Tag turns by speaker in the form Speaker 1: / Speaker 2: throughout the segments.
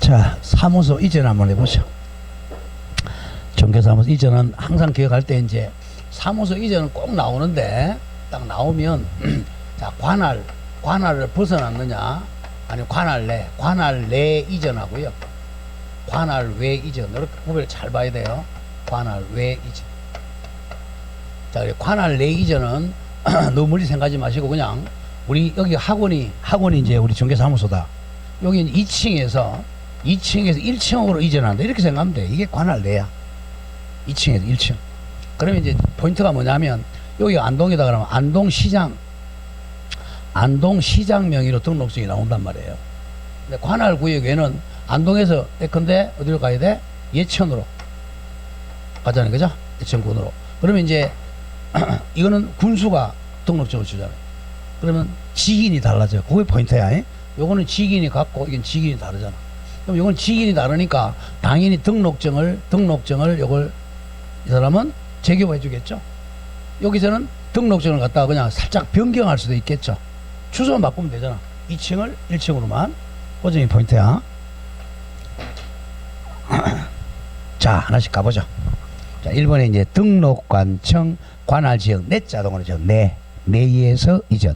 Speaker 1: 자, 사무소 이전 한번 해보죠. 정계사무소 이전은 항상 기억할 때 이제 사무소 이전은 꼭 나오는데 딱 나오면 자, 관할을 벗어났느냐 아니면 관할 내 이전하고요. 관할 외 이전 이렇게 구별 잘 봐야 돼요. 관할 외 이전. 자, 관할 내 이전은 너무 멀리 생각하지 마시고 그냥 우리 여기 학원이 이제 우리 정계사무소다. 여기는 2층에서 1층으로 이전한다. 이렇게 생각하면 돼. 이게 관할 내야. 2층에서 1층. 그러면 이제 포인트가 뭐냐면 여기 안동이다 그러면 안동시장 명의로 등록증이 나온단 말이에요. 근데 관할 구역에는 안동에서 예컨대 어디로 가야 돼? 예천으로 가자는 거죠. 예천군으로. 그러면 이제 이거는 군수가 등록증을 주잖아요. 그러면 직인이 달라져요. 그게 포인트야. 요거는 직인이 같고 이건 직인이 다르잖아. 그럼 요건 직인이 다르니까 당연히 등록증을 요걸 이 사람은 재교부해 주겠죠. 여기서는 등록증을 갖다가 그냥 살짝 변경할 수도 있겠죠. 주소만 바꾸면 되잖아. 2층을 1층으로만. 그 점이 포인트야. 자, 하나씩 가보죠. 자, 1번에 이제 등록관청 관할지역 내자동으로 죠. 내에서 이전.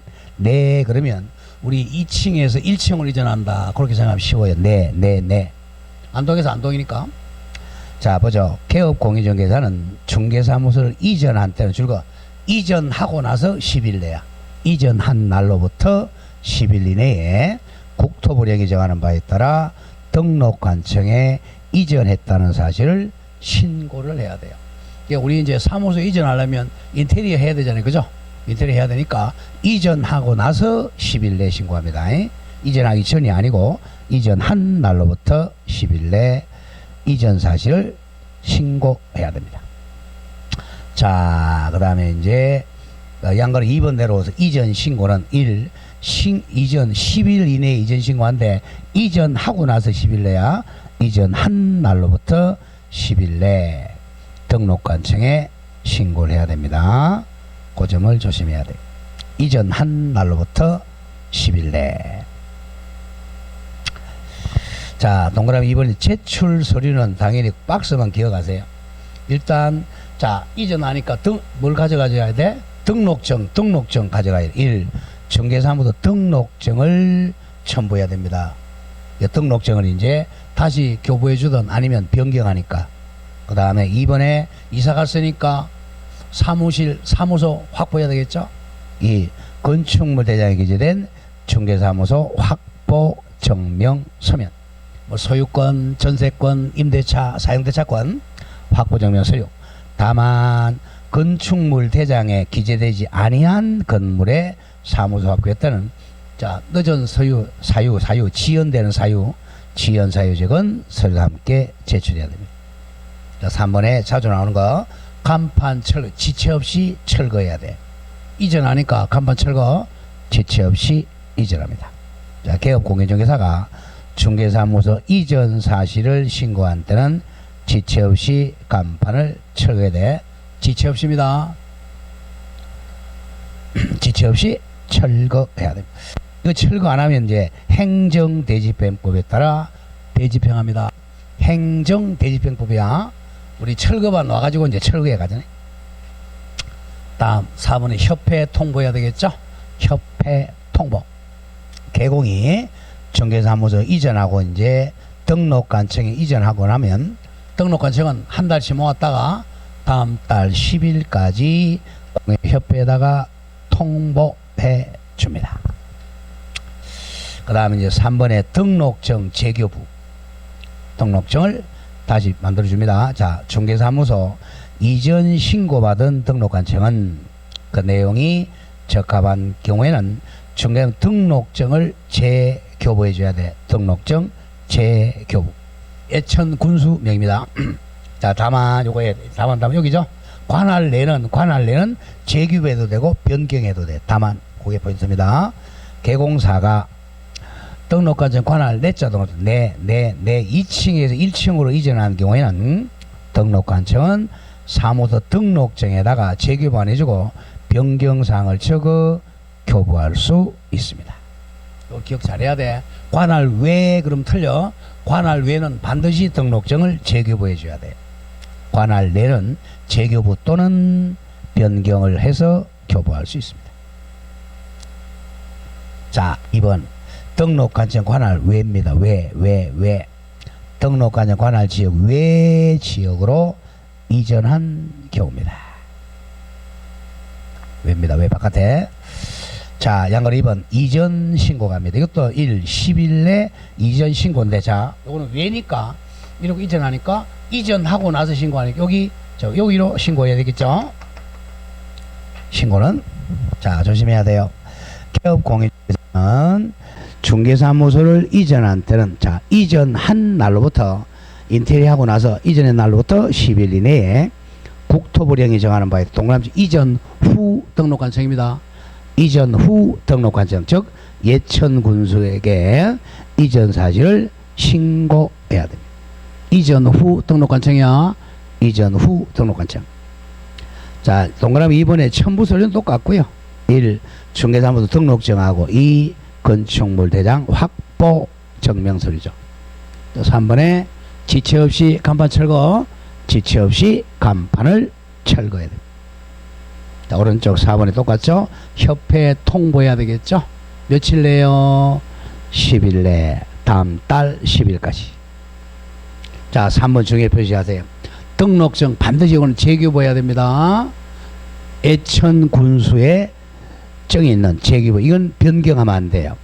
Speaker 1: 그러면 우리 2층에서 1층으로 이전한다. 그렇게 생각하면 쉬워요. 안동에서 안동이니까. 자, 보죠. 개업공인중개사는 중개사무소를 이전한 때는 줄거 이전하고 나서 10일 내야. 이전한 날로부터 10일 이내에 국토부령이 정하는 바에 따라 등록관청에 이전했다는 사실을 신고를 해야 돼요. 그러니까 우리 이제 사무소 이전하려면 인테리어 해야 되잖아요. 그죠? 인테리어 해야 되니까 이전하고 나서 10일 내 신고합니다. 이전하기 전이 아니고 이전한 날로부터 10일 내 이전 사실을 신고해야 됩니다. 자, 그 다음에 이제 양거는 2번 내려오서 이전 신고는 이전 10일 이내에 이전 신고한데 이전하고 나서 10일 내야 이전한 날로부터 10일 내 등록관청에 신고를 해야 됩니다. 그 점을 조심해야 돼요. 이전한 날로부터 10일 내. 자, 동그라미 2번에 제출 서류는 당연히 박스만 기억하세요. 일단 자, 이전하니까 뭘 가져가야 돼? 등록증 가져가야 돼. 1. 정계사무소 등록증을 첨부해야 됩니다. 등록증을 이제 다시 교부해 주든 아니면 변경하니까. 그 다음에 2번에 이사 갔으니까 사무소 확보해야 되겠죠. 2. 건축물 대장에 기재된 정계사무소 확보 증명 서면. 뭐 소유권, 전세권, 임대차, 사용대차권 확보 증명 서류. 다만 건축물 대장에 기재되지 아니한 건물의 사무소 확보했다는 자, 늦은 사유, 지연되는 사유, 지연 사유적은 서류와 함께 제출해야 됩니다. 자, 3번에 자주 나오는 거 간판 철거, 지체 없이 철거해야 돼. 이전하니까 간판 철거, 지체 없이 이전합니다. 자, 개업공인중개사가 중개사무소 이전 사실을 신고한 때는 지체 없이 간판을 철거해야 돼. 지체 없이입니다. 지체 없이 철거해야 됩니다. 이거 철거 안 하면 이제 행정대집행법에 따라 대집행합니다. 행정대집행법이야. 우리 철거반 와가지고 이제 철거해 가잖아요. 다음 4번에 협회 통보해야 되겠죠? 협회 통보. 개공이 정계사무소 이전하고 이제 등록관청에 이전하고 나면 등록관청은 한 달치 모았다가 다음 달 10일까지 협회에다가 통보해 줍니다. 그 다음에 이제 3번에 등록증 재교부. 등록증을 다시 만들어 줍니다. 자, 중개사무소 이전 신고받은 등록관청은 그 내용이 적합한 경우에는 등록증을 재교부해 줘야 돼. 등록증 재교부. 예천군수명입니다. 자, 다만 요거에 다만 여기죠. 관할 내는 재교부해도 되고 변경해도 돼. 다만 그게 포인트입니다. 개공사가 등록관청 관할 내자 등록증 내 2층에서 1층으로 이전하는 경우에는 등록관청은 사무소 등록증에다가 재교부 안 해주고 변경사항을 적어 교부할 수 있습니다. 이거 기억 잘해야 돼. 관할 외 그럼 틀려. 관할 외는 반드시 등록증을 재교부해 줘야 돼요. 관할 내는 재교부 또는 변경을 해서 교부할 수 있습니다. 자, 2번 등록관청 관할 외입니다. 외 등록관청 관할 지역 외 지역으로 이전한 경우입니다. 외입니다. 외 바깥에. 자, 양거리 2번 이전 신고 갑니다. 이것도 10일 내 이전 신고인데, 자, 요거는 외니까 이렇게 이전하니까 이전하고 나서 신고하니까 여기로 신고해야 되겠죠. 신고는 자 조심해야 돼요. 개업공인중개사는 중개사무소를 이전한 때는 자 이전한 날로부터 인테리어하고 나서 이전의 날로부터 10일 이내에 국토부령이 정하는 바에 동그라미 이전 후 등록관청입니다. 이전 후 등록관청, 즉 예천군수에게 이전 사실을 신고해야 됩니다. 이전 후 등록관청이야. 이전 후 등록관청. 자, 동그라미 2번에 첨부서류는 똑같고요. 1. 중개사무소 등록증하고 2. 건축물 대장 확보 증명서류죠. 또 3번에 지체 없이 간판 철거, 지체 없이 간판을 철거해야 됩니다. 자, 오른쪽 4번에 똑같죠. 협회에 통보해야 되겠죠. 며칠 내요? 10일 내, 다음 달 10일까지. 자, 3번 중에 표시하세요. 등록증 반드시 이거는 재교부해야 됩니다. 예천 군수에 정이 있는 재교부, 이건 변경하면 안 돼요.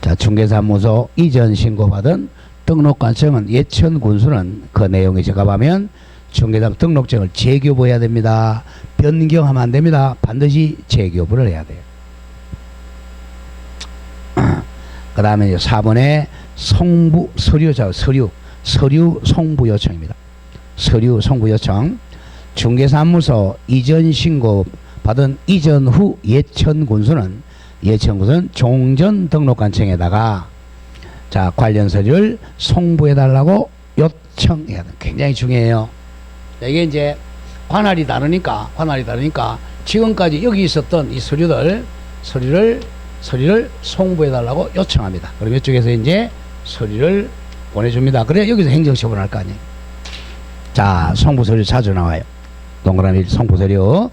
Speaker 1: 자, 중개사무소 이전 신고받은 등록관청은 예천 군수는 그 내용에 적합하면 중개사무소 등록증을 재교부해야 됩니다. 변경하면 안 됩니다. 반드시 재교부를 해야 돼요. 그 다음에 4번에 송부 서류죠. 서류 송부 요청입니다. 서류 송부 요청. 중개사무소 이전 신고 받은 이전 후 예천군수는 종전 등록관청에다가 자 관련 서류를 송부해 달라고 요청해야 돼요. 굉장히 중요해요. 자, 이게 이제 관할이 다르니까 지금까지 여기 있었던 이 서류를 송부해 달라고 요청합니다. 그럼 이쪽에서 이제 서류를 보내줍니다. 그래 여기서 행정처분할 거 아니에요. 자, 송부 서류 자주 나와요. 동그라미 송부 서류.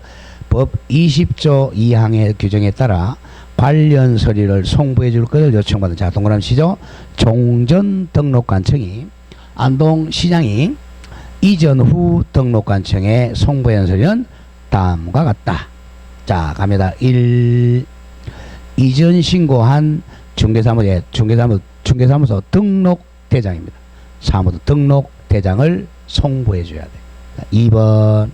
Speaker 1: 법 20조 2항의 규정에 따라 관련 서류를 송부해 줄 것을 요청받은 자, 동그라미 시죠. 종전 등록관청이 안동시장이 이전 후 등록관청에 송부한 서류는 다음과 같다. 자, 갑니다. 1. 이전 신고한 중개사무소 등록대장입니다. 사무소 등록대장을 송부해 줘야 돼. 2번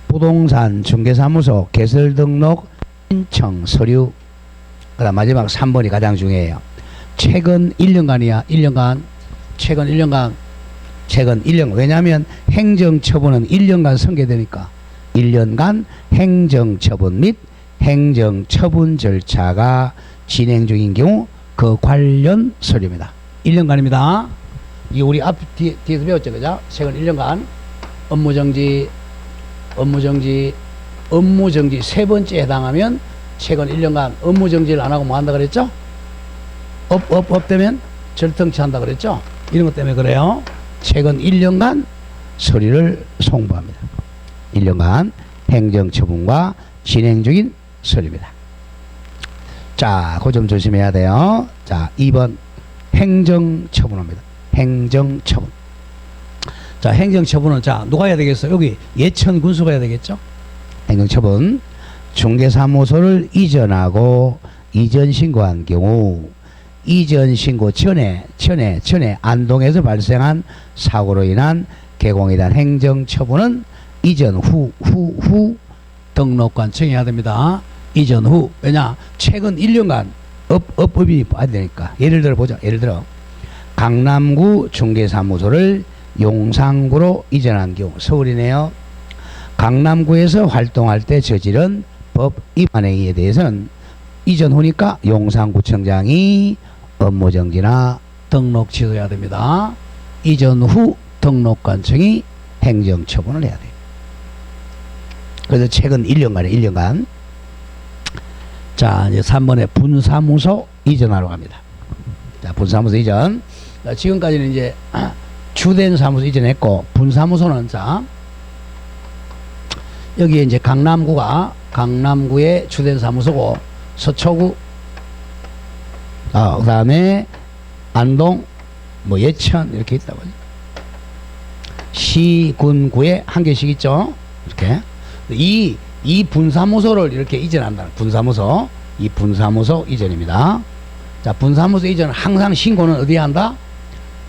Speaker 1: 부동산 중개사무소 개설 등록 신청 서류. 그다음 마지막 3번이 가장 중요해요. 최근 1년간이야. 1년간. 최근 1년간. 왜냐하면 행정처분은 1년간 선고되니까 1년간 행정처분 및 행정처분 절차가 진행 중인 경우 그 관련 서류입니다. 1년간입니다. 이 우리 뒤에서 배웠죠, 그죠? 최근 1년간 업무정지 세 번째에 해당하면 최근 1년간 업무정지를 안 하고 뭐 한다 그랬죠? 업 되면 절등치한다 그랬죠? 이런 것 때문에 그래요. 최근 1년간 서류를 송부합니다. 1년간 행정처분과 진행 중인 서류입니다. 자, 그 점 조심해야 돼요. 자, 2번 행정처분입니다. 행정처분. 자, 행정처분은 자 누가 해야 되겠어? 여기 예천군수가 해야 되겠죠? 행정처분. 중개사무소를 이전하고 이전 신고한 경우 이전 신고 전에 안동에서 발생한 사고로 인한 개공에 대한 행정처분은 이전 후 등록관청이 해야 됩니다. 이전 후. 왜냐? 최근 1년간 업이 봐야 되니까. 예를 들어 보자. 예를 들어 강남구 중개사무소를 용산구로 이전한 경우, 서울이네요. 강남구에서 활동할 때 저지른 법 위반 행위에 대해서는 이전 후니까 용산구청장이 업무정지나 등록 취소해야 됩니다. 이전 후 등록관청이 행정처분을 해야 돼요. 그래서 최근 1년간. 자, 이제 3번에 분사무소 이전하러 갑니다. 자, 분사무소 이전. 지금까지는 이제 주된 사무소 이전했고, 분사무소는 자, 여기에 이제 강남구의 주된 사무소고, 서초구, 그 다음에 안동, 뭐 예천 이렇게 있다고. 시군구에 한 개씩 있죠. 이렇게 이 분사무소를 이렇게 이전한다. 분사무소, 이 분사무소 이전입니다. 자, 분사무소 이전 항상 신고는 어디에 한다?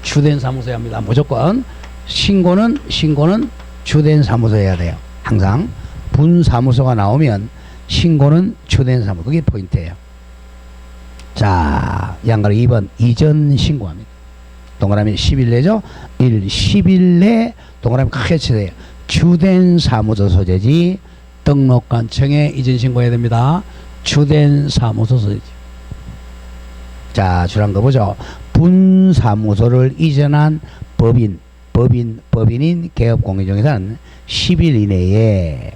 Speaker 1: 주된 사무소에 합니다. 무조건 신고는 주된 사무소에 해야 돼요. 항상 분사무소가 나오면 신고는 주된 사무소. 그게 포인트예요. 자, 양가로 2번 이전 신고합니다. 동그라미 10일 내죠. 10일 내 동그라미 크게 치세요. 주된 사무소 소재지 등록관청에 이전 신고해야 됩니다. 주된 사무소 소재지. 자, 줄한 거 보죠. 분사무소를 이전한 법인인 개업공인중개사는 10일 이내에,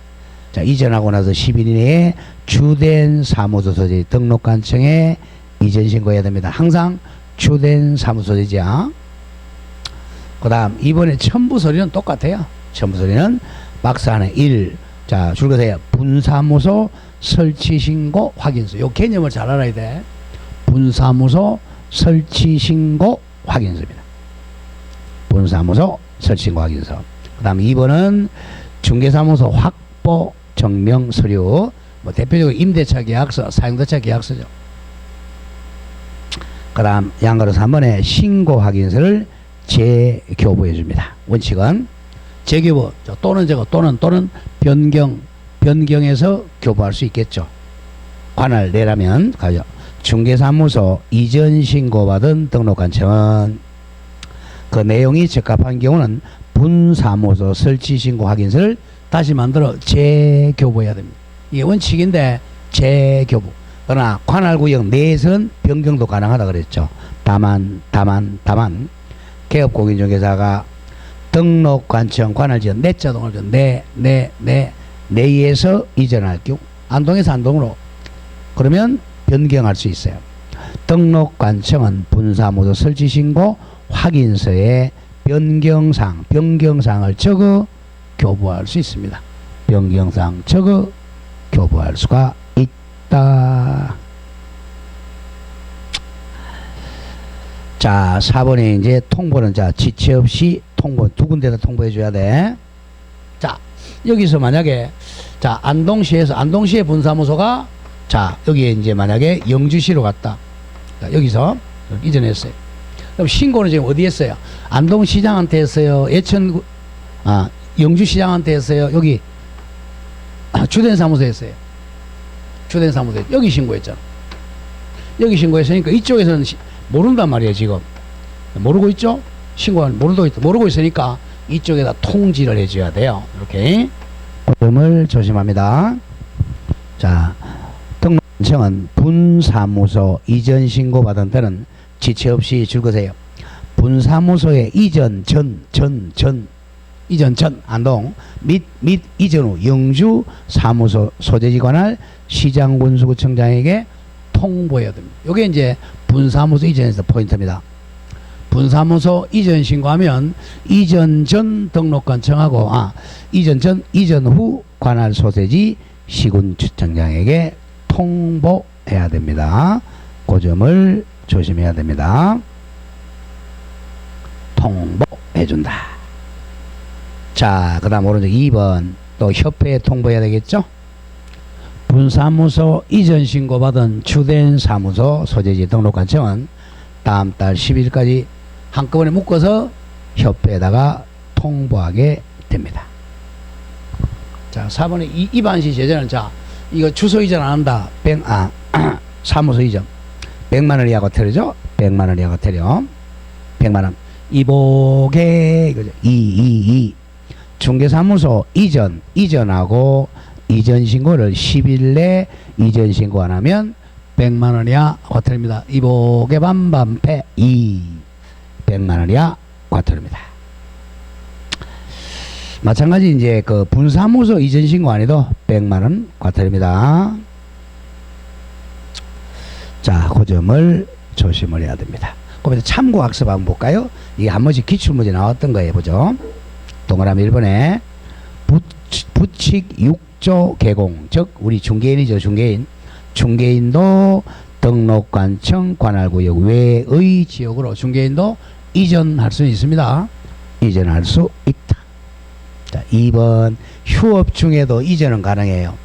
Speaker 1: 자, 이전하고 나서 10일 이내에 주된 사무소 소재지 등록관청에 이전 신고해야 됩니다. 항상 주된 사무소지죠. 그 다음 이번에 첨부서류는 똑같아요. 첨부서류는 박스 안에 1, 자, 줄거세요. 분사무소 설치신고 확인서. 요 개념을 잘 알아야 돼. 분사무소 설치신고 확인서입니다. 분사무소 설치신고 확인서. 그 다음 2번은 중개사무소 확보 증명서류, 뭐 대표적으로 임대차 계약서, 사용대차 계약서죠. 그 다음 양가로 3번에 신고 확인서를 재교부해 줍니다. 원칙은 재교부 또는 또는 변경해서 교부할 수 있겠죠. 관할 내라면 가죠. 중개사무소 이전 신고받은 등록관청은 그 내용이 적합한 경우는 분사무소 설치 신고 확인서를 다시 만들어 재교부해야 됩니다. 이게 원칙인데 재교부. 그러나 관할구역 내에서는 변경도 가능하다 그랬죠. 다만 개업공인중개사가 등록관청 관할지역 내자 동을 내에서 이전할 경우 안동에서 안동으로 그러면 변경할 수 있어요. 등록관청은 분사무소 설치신고 확인서에 변경사항을 적어 교부할 수 있습니다. 변경사항 적어 교부할 수가 자, 4번에 이제 통보는 자, 지체 없이 통보, 두 군데다 통보해 줘야 돼. 자, 여기서 만약에 자, 안동시의 분사무소가 자, 여기에 이제 만약에 영주시로 갔다. 자, 여기서 이전했어요. 그럼 신고는 지금 어디 했어요? 안동시장한테 했어요. 영주시장한테 했어요. 여기 주된 사무소에 했어요. 주된 사무소에 여기 신고했잖아. 여기 신고했으니까 이쪽에서는 모른단 말이에요. 지금 모르고 있죠. 신고한 모르고 있으니까 이쪽에다 통지를 해줘야 돼요. 이렇게 점을 조심합니다. 자, 등록관청은 분사무소 이전 신고받은 때는 지체 없이 줄거세요. 분사무소의 이전 전 안동 및 이전 후 영주 사무소 소재지 관할 시장군수구청장에게 통보해야 됩니다. 이게 이제 분사무소 이전에서 포인트입니다. 분사무소 이전 신고하면 이전 전 등록관청하고 이전 후 관할 소재지 시군구청장에게 통보해야 됩니다. 그 점을 조심해야 됩니다. 통보해준다. 자, 그 다음 오른쪽 2번 또 협회에 통보해야 되겠죠. 분사무소 이전 신고받은 주된 사무소 소재지 등록관청은 다음 달 10일까지 한꺼번에 묶어서 협회에다가 통보하게 됩니다. 자, 4번에 이반시 제재는 자, 이거 주소 이전 안 한다. 사무소 이전 100만원 이하가 테러죠. 100만원 이하가 테러. 100만원 이복에 이거죠. 중개사무소 이전하고 이전 신고를 10일 내 이전 신고 안 하면 100만원 이하 과태료입니다. 이복에 반반패 100만원 이하 과태료입니다. 마찬가지 이제 그 분사무소 이전 신고 안 해도 100만원 과태료입니다. 자, 그 점을 조심을 해야 됩니다. 그럼 참고 학습 한번 볼까요? 이게 한 번씩 기출문제 나왔던 거예요. 보죠. 동그라미 1번에 부칙 6조 개공, 즉 우리 중개인이죠. 중개인도 등록관청 관할구역 외의 지역으로 중개인도 이전할 수 있습니다. 이전할 수 있다. 자, 2번 휴업 중에도 이전은 가능해요.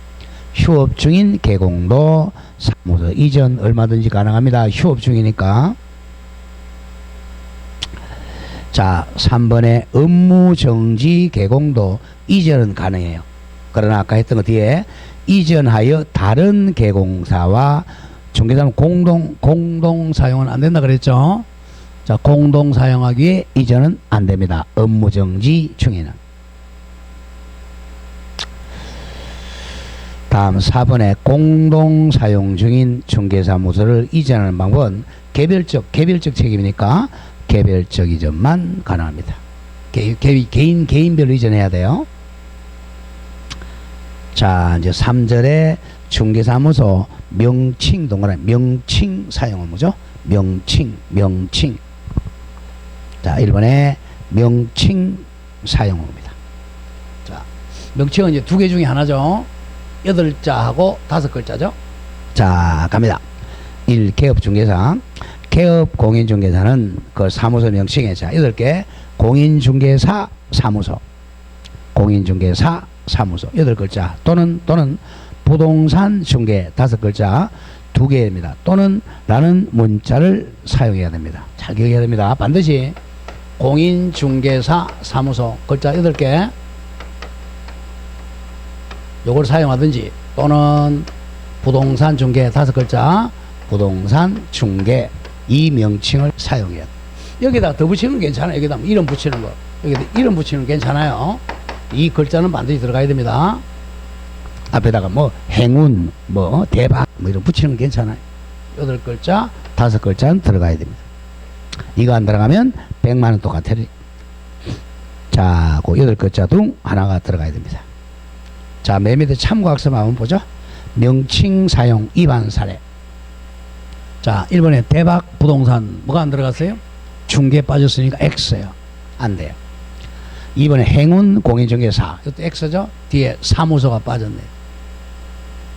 Speaker 1: 휴업 중인 개공도 사무소 이전 얼마든지 가능합니다. 휴업 중이니까. 자, 3번에 업무정지 개공도 이전은 가능해요. 그러나 아까 했던 것 뒤에 이전하여 다른 개공사와 중개사는 공동 사용은 안 된다 그랬죠. 자, 공동 사용하기에 이전은 안 됩니다. 업무정지 중에는. 다음 4번에 공동 사용 중인 중개사무소를 이전하는 방법은 개별적 책임이니까 개별적 이전만 가능합니다. 개인별로 이전해야 돼요. 자, 이제 3절에 중개사무소 명칭 동그라미 명칭 사용은 뭐죠? 명칭. 자, 1번에 명칭 사용입니다. 자, 명칭은 이제 두 개 중에 하나죠. 8글자하고 5글자죠. 자, 갑니다. 1. 개업중개사. 개업공인중개사는 그 사무소 명칭에 자 8개 공인중개사 사무소 8글자 또는 부동산 중개 5글자 2개입니다. 또는 라는 문자를 사용해야 됩니다. 잘 기억해야 됩니다. 반드시 공인중개사 사무소 글자 8개 요걸 사용하든지 또는 부동산 중개 5글자 부동산 중개 이 명칭을 사용해야 돼. 여기다 더 붙이는 건 괜찮아요. 여기다 이름 붙이는 거 여기다 이름 붙이는 건 괜찮아요. 이 글자는 반드시 들어가야 됩니다. 앞에다가 뭐 행운 뭐 대박 뭐 이런 붙이는 건 괜찮아요. 8글자 5글자는 들어가야 됩니다. 이거 안 들어가면 100만원 똑같아요. 자, 그 8글자 중 하나가 들어가야 됩니다. 자, 맨 밑에 참고학습 한번 보죠. 명칭 사용 위반 사례. 자, 1번에 대박 부동산 뭐가 안 들어갔어요? 중개 빠졌으니까 X예요. 안 돼요. 2번에 행운 공인중개사 이것도 X죠? 뒤에 사무소가 빠졌네요.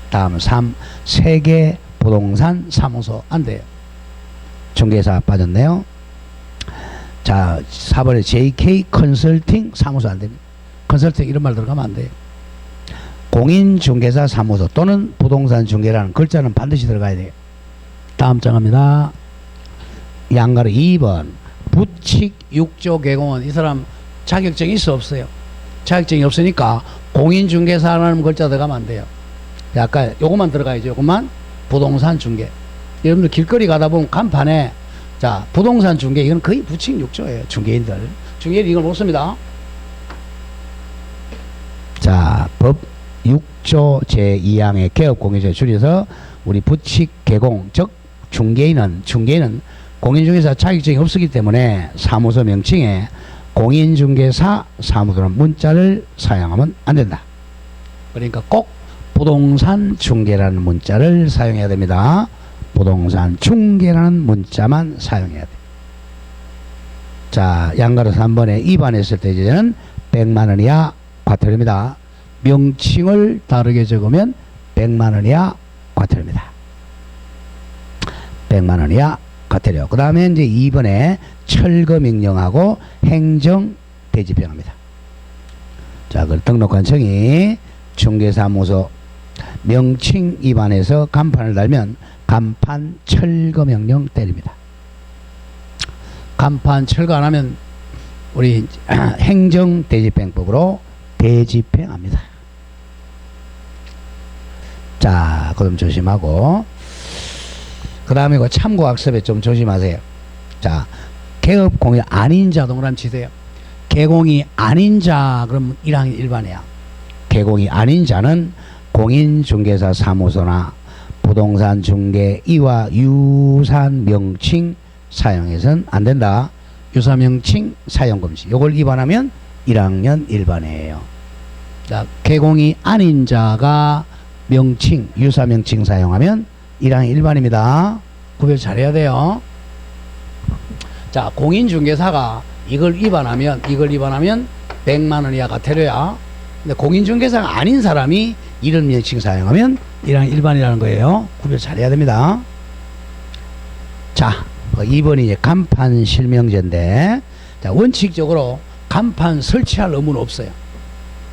Speaker 1: 다음 3. 세계 부동산 사무소 안 돼요. 중개사 빠졌네요. 자, 4번에 JK 컨설팅 사무소 안 됩니다. 컨설팅 이런 말 들어가면 안 돼요. 공인중개사 사무소 또는 부동산 중개라는 글자는 반드시 들어가야 돼요. 다음 장 갑니다. 양가로 2번 부칙 6조 개공은 이 사람 자격증이 있어 없어요? 자격증이 없으니까 공인중개사라는 글자 들어가면 안 돼요. 아까 요것만 들어가야죠. 요것만 부동산 중개. 여러분들 길거리 가다 보면 간판에 자 부동산 중개 이건 거의 부칙 6조예요. 중개인들 이걸 못 씁니다. 자, 법 6조 제2항의 개업공인중개사 줄여서 우리 부칙 개공 즉 중개인은 공인중개사 자격증이 없기 때문에 사무소 명칭에 공인중개사 사무소라는 문자를 사용하면 안 된다. 그러니까 꼭 부동산 중개라는 문자를 사용해야 됩니다. 부동산 중개라는 문자만 사용해야 돼. 자, 양가로 3번에 위반했을 때 이제는 100만원 이하 과태료입니다. 명칭을 다르게 적으면 100만원 이하 과태료입니다. 100만원 이하 과태료. 그 다음에 이제 2번에 철거명령하고 행정대집행합니다. 자, 그 등록관청이 중개사무소 명칭 위반해서 간판을 달면 간판 철거명령 때립니다. 간판 철거 안 하면 우리 행정대집행법으로 대집행합니다. 자, 그럼 조심하고 그 다음에 그 참고학습에 좀 조심하세요. 자, 개업공인 아닌 자 동그라미 치세요. 개공이 아닌 자 그럼 1항 1반이야. 개공이 아닌 자는 공인중개사 사무소나 부동산 중개 이와 유사한 명칭 사용해서는 안 된다. 유사 명칭 사용 금지. 요걸 위반하면 1학년 1반이에요. 자, 개공이 아닌 자가 명칭, 유사 명칭 사용하면 1학년 1반입니다. 구별 잘해야 돼요. 자, 공인중개사가 이걸 위반하면 100만 원 이하가 테러야. 근데 공인중개사가 아닌 사람이 이런 명칭 사용하면 이랑 일반이라는 거예요. 구별 잘해야 됩니다. 자, 2번이 이제 간판 실명제인데, 자, 원칙적으로 간판 설치할 의무는 없어요.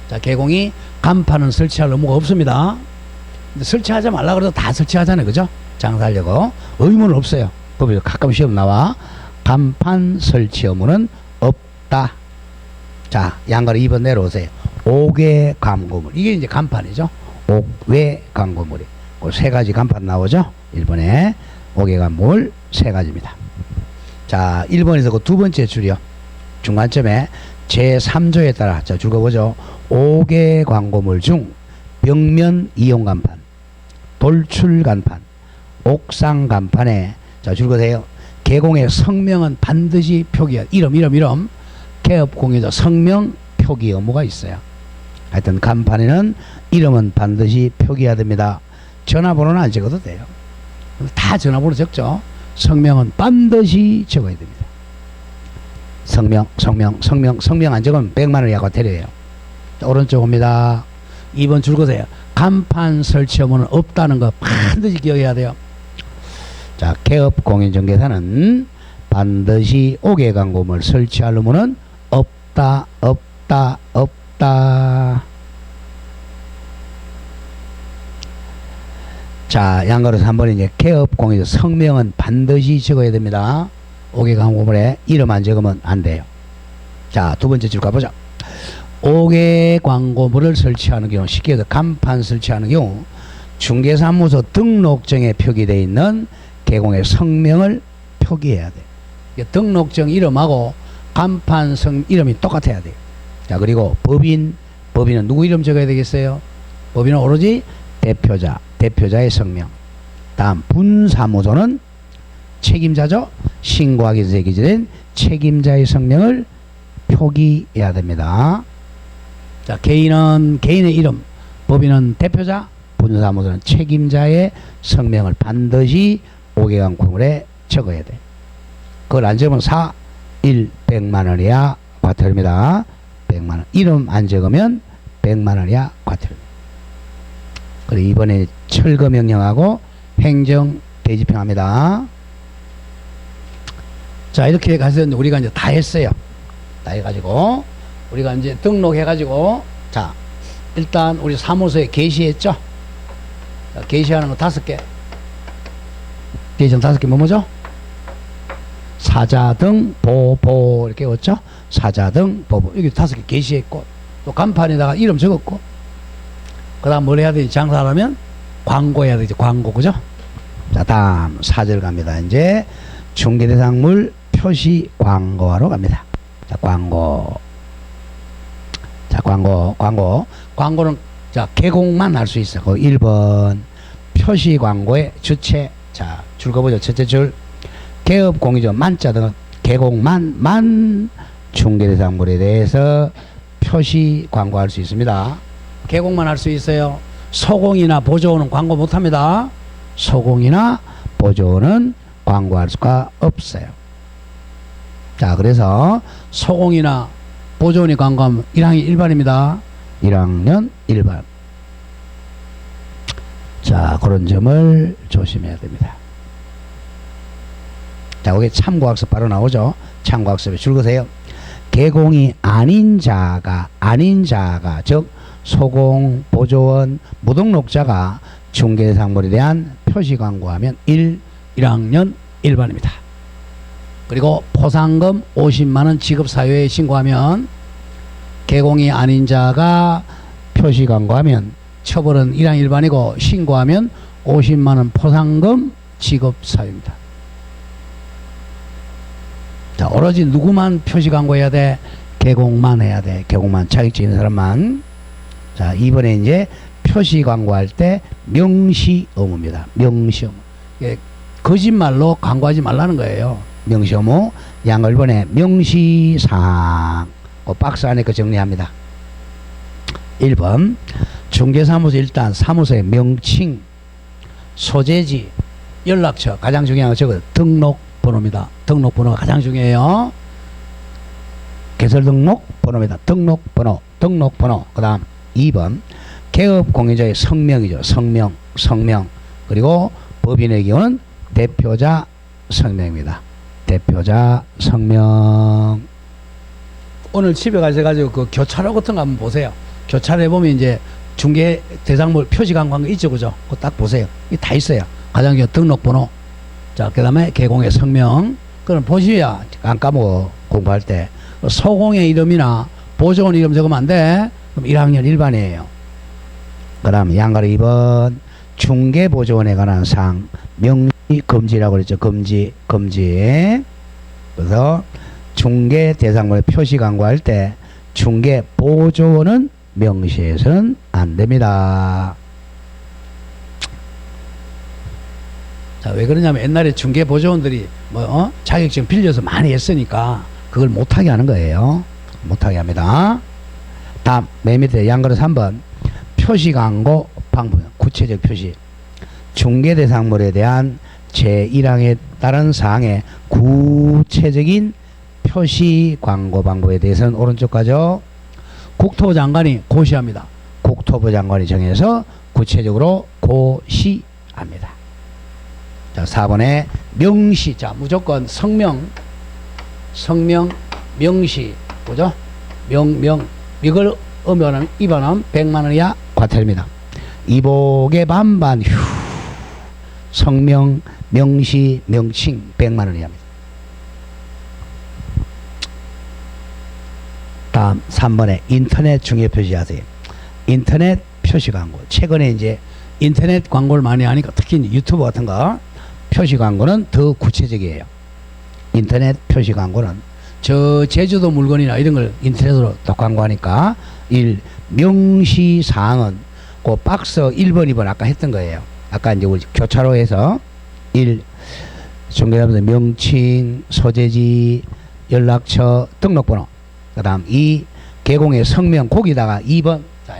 Speaker 1: 자, 개공이 간판은 설치할 의무가 없습니다. 근데 설치하지 말라 그래도 다 설치하잖아요. 그죠? 장사하려고. 의무는 없어요. 법에 가끔 시험 나와. 간판 설치 의무는 없다. 자, 양가로 2번 내려오세요. 옥외 광고물. 이게 이제 간판이죠. 옥외 광고물이. 그 세 가지 간판 나오죠. 1번에 옥외 광고물 세 가지입니다. 자, 1번에서 그 두 번째 줄이요. 중간점에 제3조에 따라 자, 줄거보죠. 옥외 광고물 중 벽면 이용 간판, 돌출 간판, 옥상 간판에 자, 줄거세요. 개공의 성명은 반드시 표기해야 이름 개업공유자 성명 표기 의무가 있어요. 하여튼 간판에는 이름은 반드시 표기해야 됩니다. 전화번호는 안 적어도 돼요. 다 전화번호 적죠. 성명은 반드시 적어야 됩니다. 성명 안 적으면 100만 원 이하가 테러예요. 오른쪽 옵니다. 2번 줄거세요. 간판 설치 의무는 없다는 거 반드시 기억해야 돼요. 자, 개업 공인중개사는 반드시 옥외 광고물 설치할 의무는 없다. 자, 양가로 3번에 이제 개업 공인중개사 성명은 반드시 적어야 됩니다. 옥외 광고물에 이름 안 적으면 안 돼요. 자, 두 번째 줄 가보자. 옥외 광고물을 설치하는 경우, 쉽게 해서 간판 설치하는 경우 중개사무소 등록증에 표기되어 있는 개공의 성명을 표기해야 돼. 등록증 이름하고 간판 이름이 똑같아야 돼요. 자, 그리고 법인은 누구 이름 적어야 되겠어요? 법인은 오로지 대표자의 성명. 다음 분사무소는 책임자죠. 신고하기 전에 기재된 책임자의 성명을 표기해야 됩니다. 자, 개인은 개인의 이름, 법인은 대표자, 분사무소는 책임자의 성명을 반드시 옥외 광고물에 적어야 돼. 그걸 안 적으면 100만 원이야 과태료입니다. 100만 원. 이름 안 적으면 100만 원이야 과태료입니다. 그리고 이번에 철거 명령하고 행정 대집행합니다. 자, 이렇게 가서 우리가 이제 다 했어요. 다 해가지고 우리가 이제 등록해가지고 자, 일단 우리 사무소에 게시했죠. 자, 게시하는 거 5개. 게시는 5개 뭐죠? 사자 등 보보 이렇게 왔죠. 사자 등 보보 여기 5개 게시했고 또 간판에다가 이름 적었고 그 다음 뭘 해야 되지? 장사하려면 광고해야 되지. 광고 그죠? 자, 다음 4절 갑니다. 이제 중개대상물 표시 광고하러 갑니다. 자, 광고는 자, 개공만 할 수 있어. 그 1번 표시 광고의 주체. 자, 줄 거보죠. 첫째 줄 개업 공유죠. 만자 등 개공만 중개대상물에 대해서 표시 광고할 수 있습니다. 개공만 할 수 있어요. 소공이나 보조원은 광고 못합니다. 소공이나 보조원은 광고할 수가 없어요. 자, 그래서 소공이나 보조원이 광고하면 1학년 1반입니다. 1학년 1반. 자, 그런 점을 조심해야 됩니다. 자, 여기 참고학습 바로 나오죠. 참고학습에 줄거세요. 개공이 아닌 자가 즉 소공, 보조원, 무등록자가 중개상물에 대한 표시 광고하면 1학년 1반입니다. 그리고 포상금 50만원 지급 사유에 신고하면 개공이 아닌 자가 표시 광고하면 처벌은 1학년 1반이고 신고하면 50만원 포상금 지급 사유입니다. 자, 오로지 누구만 표시 광고해야 돼? 개공만 해야 돼. 개공만 자격증 있는 사람만. 자, 이번에 이제 표시 광고할 때 명시 의무입니다. 명시 의무. 예, 거짓말로 광고하지 말라는 거예요. 명시 의무. 양을 번에 명시사항. 그 박스 안에 거 정리합니다. 1번 중개사무소 일단 사무소의 명칭, 소재지, 연락처 가장 중요한 거 저거 등록번호. 등록번호입니다. 등록번호가 가장 중요해요. 개설 등록번호입니다. 등록번호, 등록번호. 그 다음 2번 개업 공유자의 성명이죠. 성명. 그리고 법인의 경우는 대표자 성명입니다. 대표자 성명. 오늘 집에 가셔가지고 그 교차로 같은 거 한번 보세요. 교차로에 보면 이제 중개 대상물 표시한 거 있죠, 그죠? 그거 딱 보세요. 이 다 있어요. 가장 중요한 등록번호. 자, 그 다음에 개공의 성명. 그럼 보시야 안 까먹어. 공부할 때 소공의 이름이나 보조원 이름 적으면 안 돼. 그럼 1학년 일반이에요. 그 다음 양가로 2번 중개보조원에 관한 사항 명시 금지라고 그랬죠. 금지. 그래서 중개 대상물에 표시 광고할 때 중개보조원은 명시해서는 안 됩니다. 자, 왜 그러냐면 옛날에 중개보조원들이 자격증 빌려서 많이 했으니까 그걸 못하게 하는 거예요. 못하게 합니다. 다음 맨 밑에 양가로 3번 표시 광고 방법. 구체적 표시. 중개 대상물에 대한 제1항에 따른 사항의 구체적인 표시 광고 방법에 대해서는 오른쪽 가죠. 국토부 장관이 고시합니다. 국토부 장관이 정해서 구체적으로 고시합니다. 자, 4번에 명시. 자, 무조건 성명, 명시. 뭐죠? 이걸 위반하면 100만 원 이하 과태료입니다. 이복의 반반 성명, 명시, 명칭 100만 원 이하입니다. 다음 3번에 인터넷 중개 표시하세요. 인터넷 표시 광고. 최근에 이제 인터넷 광고를 많이 하니까 특히 유튜브 같은 거 표시 광고는 더 구체적이에요. 인터넷 표시 광고는 저 제주도 물건이나 이런 걸 인터넷으로 또 광고하니까 1. 명시 사항은 그 박스 1번, 2번 아까 했던 거예요. 아까 이제 우리 교차로에서 1. 중개사무소 명칭, 소재지, 연락처, 등록번호. 그 다음 2. 개공의 성명, 거기다가 2번. 자,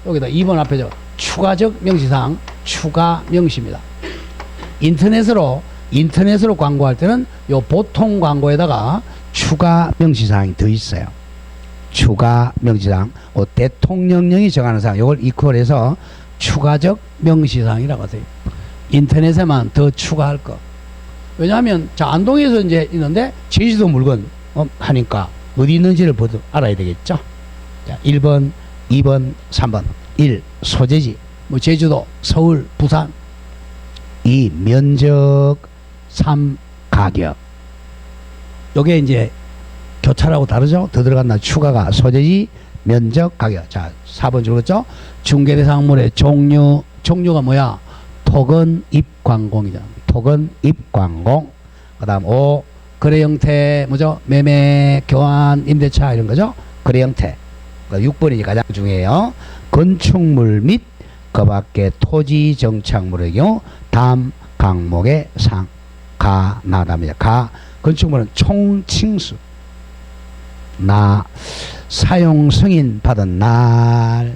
Speaker 1: 여기다 2번 앞에 추가적 명시사항, 추가 명시입니다. 인터넷으로 광고할 때는 요 보통 광고에다가 추가 명시사항이 더 있어요. 추가 명시사항, 대통령령이 정하는 사항, 이걸 이퀄해서 추가적 명시사항이라고 하세요. 인터넷에만 더 추가할 거. 왜냐하면 자, 안동에서 이제 있는데 제주도 물건 하니까 어디 있는지를 보도 알아야 되겠죠. 자, 1번, 2번, 3번. 1. 소재지. 뭐 제주도, 서울, 부산. 2. 면적. 3. 가격. 요게 이제 교차라고 다르죠? 더 들어갔나? 추가가 소재지, 면적, 가격. 자, 4번 줄었죠? 중개대상물의 종류가 뭐야? 토건, 입광공이잖아. 토건, 입광공. 그 다음 5. 거래 형태, 뭐죠? 매매, 교환, 임대차, 이런 거죠? 거래 형태. 6번이 가장 중요해요. 건축물 및 그 밖의 토지 정착물의 경우 다음 항목의 가 나답니다. 건축물은 총칭수. 사용 승인 받은 날.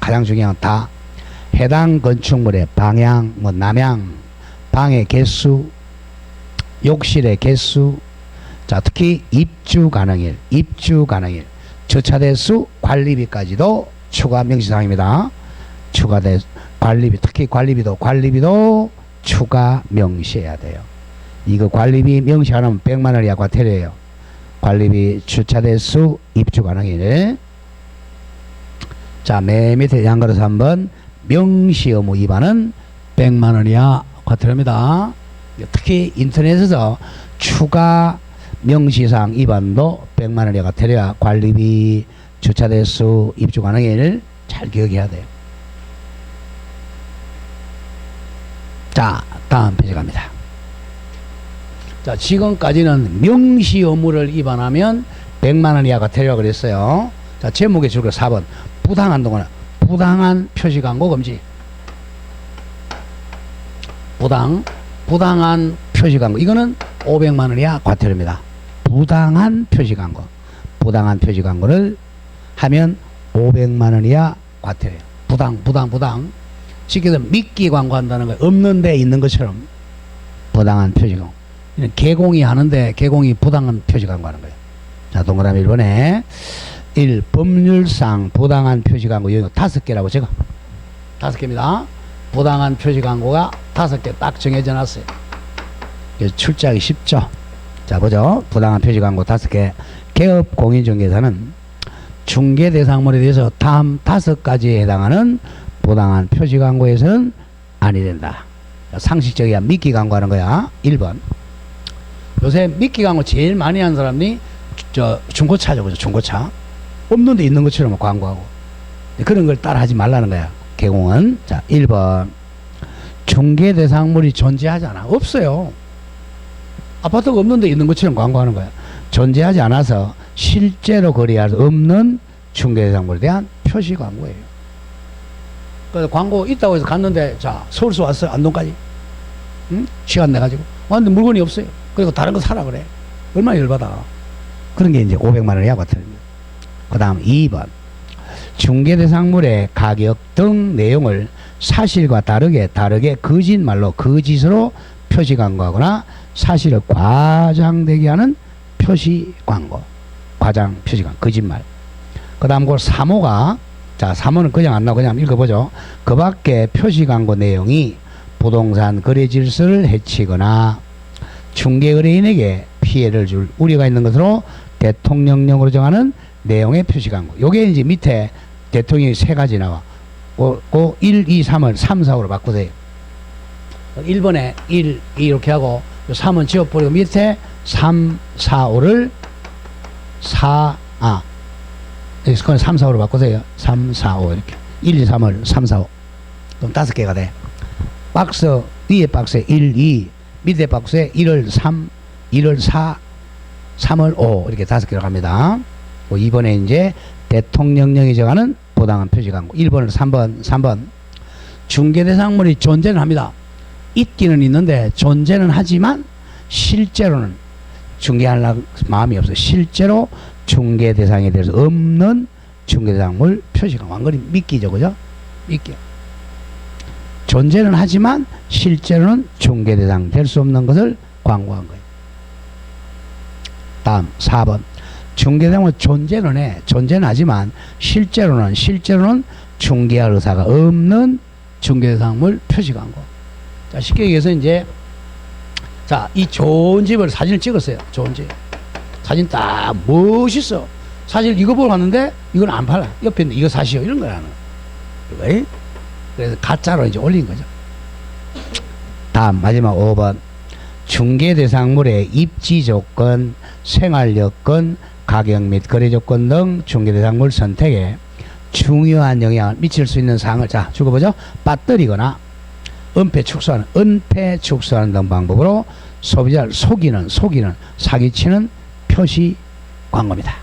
Speaker 1: 가장 중요한 해당 건축물의 방향, 남향, 방의 개수, 욕실의 개수. 자, 특히 입주 가능일, 주차 대수, 관리비까지도 추가 명시사항입니다. 관리비, 특히 관리비도 추가 명시해야 돼요. 이거 관리비 명시 안 하면 100만 원 이하 과태료예요. 관리비, 주차 대수, 입주 가능일. 자, 맨 밑에 양가로서 한번 명시 의무 위반은 100만 원 이하 과태료입니다. 특히 인터넷에서 추가 명시사항 위반도 100만 원 이하 과태료야. 관리비, 주차 대수, 입주 가능일 잘 기억해야 돼요. 자, 다음 페이지 갑니다. 자, 지금까지는 명시 의무를 위반하면 100만 원 이하 과태료가 그랬어요. 자, 제목에 줄거 4번. 부당한 동안 부당한 표시 광고 금지. 부당한 표시 광고. 이거는 500만 원 이하 과태료입니다. 부당한 표시 광고. 부당한 표시 광고를 하면 500만 원 이하 과태료예요. 부당. 쉽게 해서 미끼 광고한다는 거예요. 없는 데 있는 것처럼. 부당한 표시 광고. 개공이 하는데 개공이 부당한 표시 광고하는 거예요. 자, 동그라미 1번에 1. 법률상 부당한 표시 광고 여기 5개라고 적어. 5개입니다. 부당한 표시 광고가 5개 딱 정해져 놨어요. 그래서 출제하기 쉽죠. 자, 보죠. 부당한 표시 광고 5개. 개업 공인중개사는 중개 대상물에 대해서 다음 5가지에 해당하는 부당한 표시 광고에서는 아니 된다. 상식적이야. 미끼 광고하는 거야. 1번. 요새 미끼 광고 제일 많이 하는 사람이 중고차죠. 그죠? 중고차. 없는 데 있는 것처럼 광고하고. 그런 걸 따라 하지 말라는 거야. 개공은. 자, 1번. 중개 대상물이 존재하잖아. 없어요. 아파트가 없는 데 있는 것처럼 광고하는 거야. 존재하지 않아서 실제로 거래할 수 없는 중개 대상물에 대한 표시 광고예요. 그래서 광고 있다고 해서 갔는데, 자, 서울서 왔어요. 안동까지. 응? 시간 내가지고. 왔는데 물건이 없어요. 그리고 다른 거 사라 그래. 얼마나 열받아. 그런 게 이제 500만 원 이하가 틀립니다. 그 다음 2번. 중개대상물의 가격 등 내용을 사실과 다르게 거짓말로 거짓으로 표시 광고하거나 사실을 과장되게 하는 표시 광고. 과장 표시 광고. 거짓말. 그 다음 그 3호가, 자, 3호는 그냥 안 나오고 그냥 읽어보죠. 그 밖에 표시 광고 내용이 부동산 거래 질서를 해치거나 중개거래인에게 피해를 줄 우려가 있는 것으로 대통령령으로 정하는 내용의 표시 광고. 요게 이제 밑에 대통령이 3가지 나와. 그 1, 2, 3을 3, 4, 5로 바꾸세요. 1번에 1, 2 이렇게 하고 3은 지워버리고 밑에 3, 4, 5를 3, 4, 5로 바꾸세요. 3, 4, 5 이렇게. 1, 2, 3을 3, 4, 5. 그럼 5개가 돼. 박스, 위에 박스에 1, 2, 밑에 박스에 1을 3, 1을 4, 3을 5 이렇게 5개로 갑니다. 2번에 이제 대통령령이 정하는 부당한 표시 광고. 1번을 3번. 중개대상물이 존재는 합니다. 있기는 있는데 존재는 하지만 실제로는 중개하려고 마음이 없어요. 실제로 중개대상에 대해서 없는 중개대상물 표시 광고. 완전히 미끼죠. 그죠? 미끼. 존재는 하지만 실제로는 중개대상 될 수 없는 것을 광고한 거예요. 다음 4번. 중개대상은 존재는 해. 존재는 하지만 실제로는 중개할 의사가 없는 중개대상물 표시 광고. 자, 쉽게 얘기해서 이제, 자, 이 좋은 집을 사진을 찍었어요. 좋은 집. 사진 딱 멋있어. 사실 이거 보러 갔는데 이건 안 팔아. 옆에 있는 이거 사시오. 이런 거라는 거예요. 그래서 가짜로 이제 올린 거죠. 다음 마지막 5번. 중개대상물의 입지 조건, 생활 여건, 가격 및 거래 조건 등 중개대상물 선택에 중요한 영향을 미칠 수 있는 사항을, 자, 적어보죠. 빠뜨리거나 은폐 축소하는 등 방법으로 소비자를 속이는 사기치는 표시 광고입니다.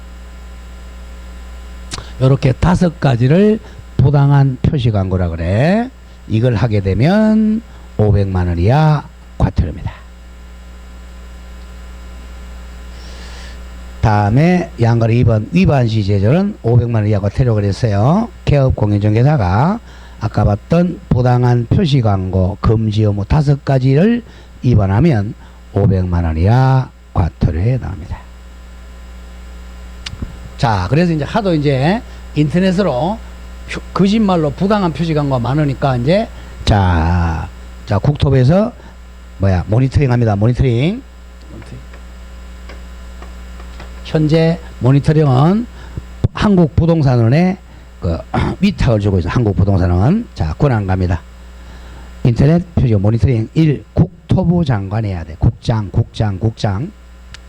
Speaker 1: 이렇게 5가지를 부당한 표시 광고라 그래. 이걸 하게 되면 500만 원 이하 과태료입니다. 다음에 양가로 2번 위반 시 제조는 500만 원 이하 과태료 그랬어요. 개업 공인중개사가 아까 봤던 부당한 표시 광고 금지 의무 5가지를 위반하면 500만 원 이하 과태료에 해당합니다. 자, 그래서 이제 하도 이제 인터넷으로 거짓말로 부당한 표시 광고가 많으니까 이제 자 국토부에서 모니터링 합니다. 모니터링. 현재 모니터링은 한국부동산원에 그 위탁을 주고 있어요. 한국부동산원. 자, 권한 갑니다. 인터넷 표시 모니터링 1. 국토부 장관이 해야 돼. 국장.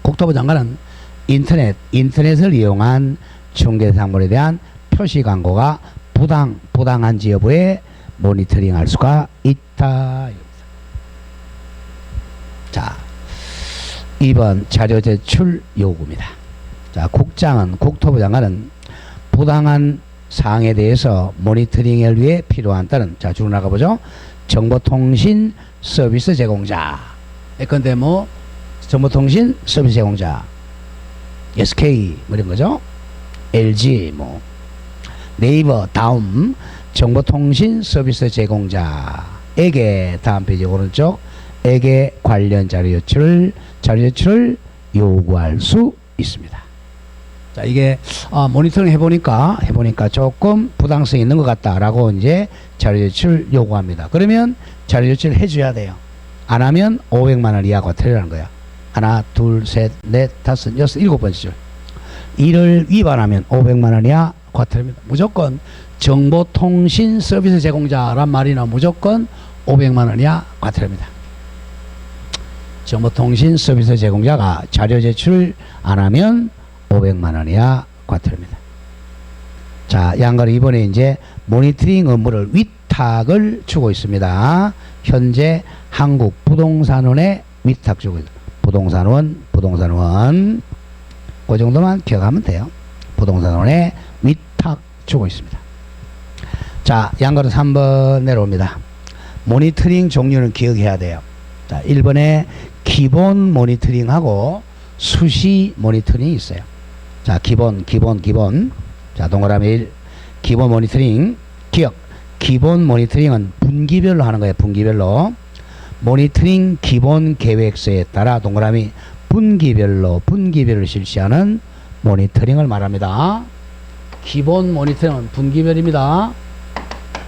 Speaker 1: 국토부 장관은 인터넷을 이용한 중개상물에 대한 표시 광고가 부당한지 여부에 모니터링 할 수가 있다. 자, 2번 자료 제출 요구입니다. 자, 국토부 장관은 부당한 사항에 대해서 모니터링을 위해 필요한 따른, 자, 쭉 나가보죠. 정보통신 서비스 제공자. 예컨대 정보통신 서비스 제공자. SK 이런 거죠. LG 네이버 다음 정보통신 서비스 제공자에게 다음 페이지 오른쪽 관련 자료 제출을 요구할 수 있습니다. 자, 이게 모니터링 해보니까 조금 부당성이 있는 것 같다라고 이제 자료 제출 요구합니다. 그러면 자료 제출 해줘야 돼요. 안 하면 500만 원 이하 과태료라는 거야. 하나, 둘, 셋, 넷, 다섯, 여섯, 일곱 번째 줄. 이를 위반하면 500만 원 이하 과태료입니다. 무조건 정보통신 서비스 제공자란 말이나 무조건 500만 원 이하 과태료입니다. 정보통신 서비스 제공자가 자료 제출을 안 하면 500만 원 이하 과태료입니다. 자, 양가로 이번에 이제 모니터링 업무를 위탁을 주고 있습니다. 현재 한국부동산원에 위탁 주고 있습니다. 부동산원. 그 정도만 기억하면 돼요. 부동산원에 위탁 주고 있습니다. 자, 양가로 3번 내려옵니다. 모니터링 종류는 기억해야 돼요. 자, 1번에 기본 모니터링하고 수시 모니터링이 있어요. 자, 기본. 자, 동그라미 1. 기본 모니터링. 기억. 기본 모니터링은 분기별로 하는 거예요. 분기별로. 모니터링 기본 계획서에 따라 동그라미 분기별로 실시하는 모니터링을 말합니다. 기본 모니터링은 분기별입니다.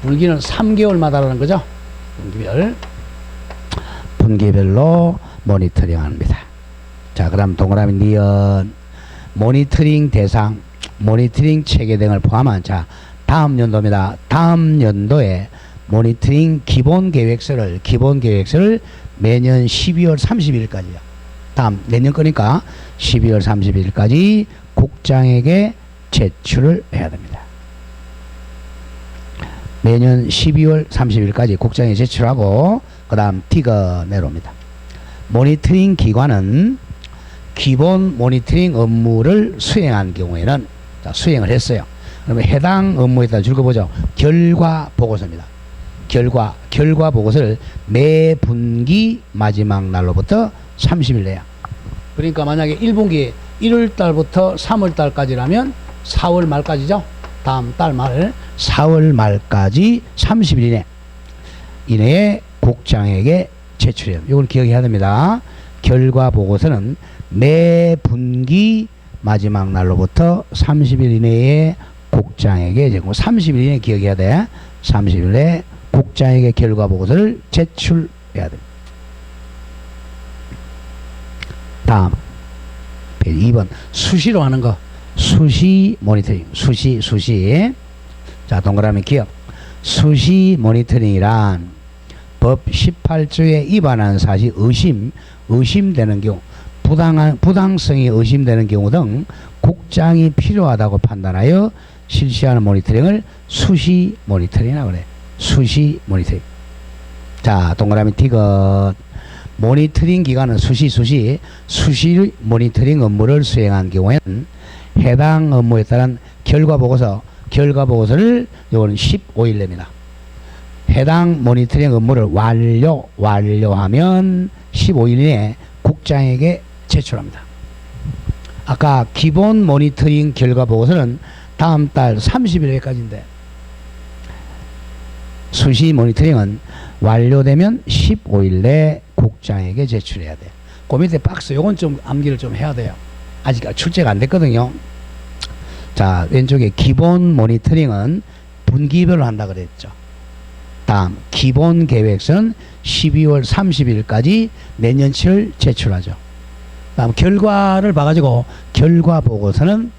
Speaker 1: 분기는 3개월마다라는 거죠. 분기별로 모니터링 합니다. 자, 그럼 동그라미 니은 모니터링 대상, 모니터링 체계 등을 포함한 자, 다음 연도입니다. 다음 연도에 모니터링 기본 계획서를 매년 12월 31일까지요. 다음 내년 거니까 12월 31일까지 국장에게 제출을 해야 됩니다. 매년 12월 30일까지 국장에 제출하고 그 다음 T가 내려옵니다. 모니터링 기관은 기본 모니터링 업무를 수행한 경우에는 자, 수행을 했어요. 그러면 해당 업무에 따라 읽어보죠. 결과 보고서입니다. 결과 보고서를 매 분기 마지막 날로부터 30일 내야. 그러니까 만약에 1분기 1월 달부터 3월 달까지라면 4월 말까지죠. 다음 달 말 4월 말까지 30일 이내에 국장에게 제출해요. 이걸 기억해야 됩니다. 결과 보고서는 매 분기 마지막 날로부터 30일 이내에 국장에게 제공. 30일 이내에 기억해야 돼. 30일 내에 국장에게 결과 보고서를 제출해야 됩니다. 다음 페이지 2번 수시로 하는 거. 수시 모니터링. 수시. 자, 동그라미 기억. 수시 모니터링이란 법 18조에 위반한 사실 의심되는 경우, 부당성이 의심되는 경우 등 국장이 필요하다고 판단하여 실시하는 모니터링을 수시 모니터링이라고 그래. 수시 모니터링. 자, 동그라미 티귿. 모니터링 기관은 수시 모니터링 업무를 수행한 경우에는 해당 업무에 따른 결과보고서를 요거는 15일 내입니다. 해당 모니터링 업무를 완료하면 15일 이내에 국장에게 제출합니다. 아까 기본 모니터링 결과보고서는 다음 달 30일까지인데 수시 모니터링은 완료되면 15일 내 국장에게 제출해야 돼. 그 밑에 박스 요건 좀 암기를 좀 해야 돼요. 아직 출제가 안 됐거든요. 자, 왼쪽에 기본 모니터링은 분기별로 한다 그랬죠. 다음 기본 계획서는 12월 30일까지 내년치를 제출하죠. 다음 결과를 봐가지고 결과 보고서는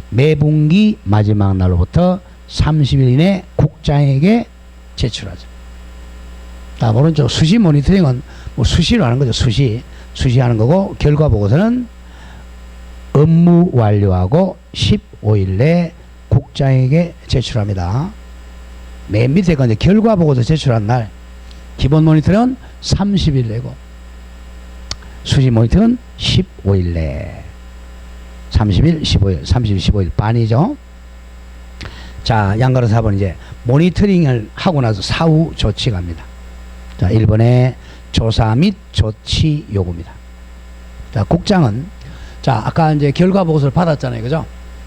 Speaker 1: 매분기 마지막 날로부터 30일 이내 국장에게 제출하죠. 다음 오른쪽 수시 모니터링은 뭐 수시로 하는 거죠. 수시하는 거고, 결과 보고서는 업무 완료하고 15일 내 국장에게 제출합니다. 맨 밑에 건 이제 결과 보고서 제출한 날. 기본 모니터는 30일 내고 수시 모니터는 15일 내. 30일, 15일 반이죠. 자, 양가로 4번 이제 모니터링을 하고 나서 사후 조치 갑니다. 자, 1번에 조사 및 조치 요구입니다. 자, 국장은 자, 아까 이제 결과 보고서를 받았잖아요. 그죠?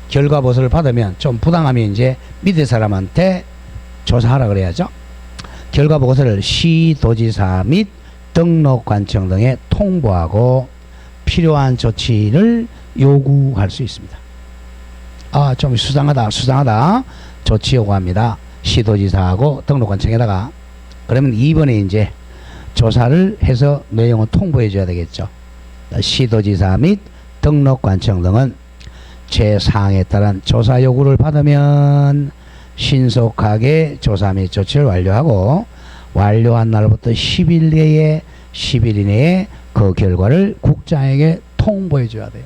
Speaker 1: 결과 보고서를 받으면 좀 부당하면 이제 밑에 사람한테 조사하라 그래야죠. 결과 보고서를 시도지사 및 등록관청 등에 통보하고 필요한 조치를 요구할 수 있습니다. 아, 좀 수상하다. 조치 요구합니다. 시도지사하고 등록관청에다가. 그러면 2번에 이제 조사를 해서 내용을 통보해 줘야 되겠죠. 시도지사 및 등록관청 등은 제4항에 따른 조사 요구를 받으면 신속하게 조사 및 조치를 완료하고 완료한 날부터 10일 이내에 그 결과를 국장에게 통보해 줘야 돼요.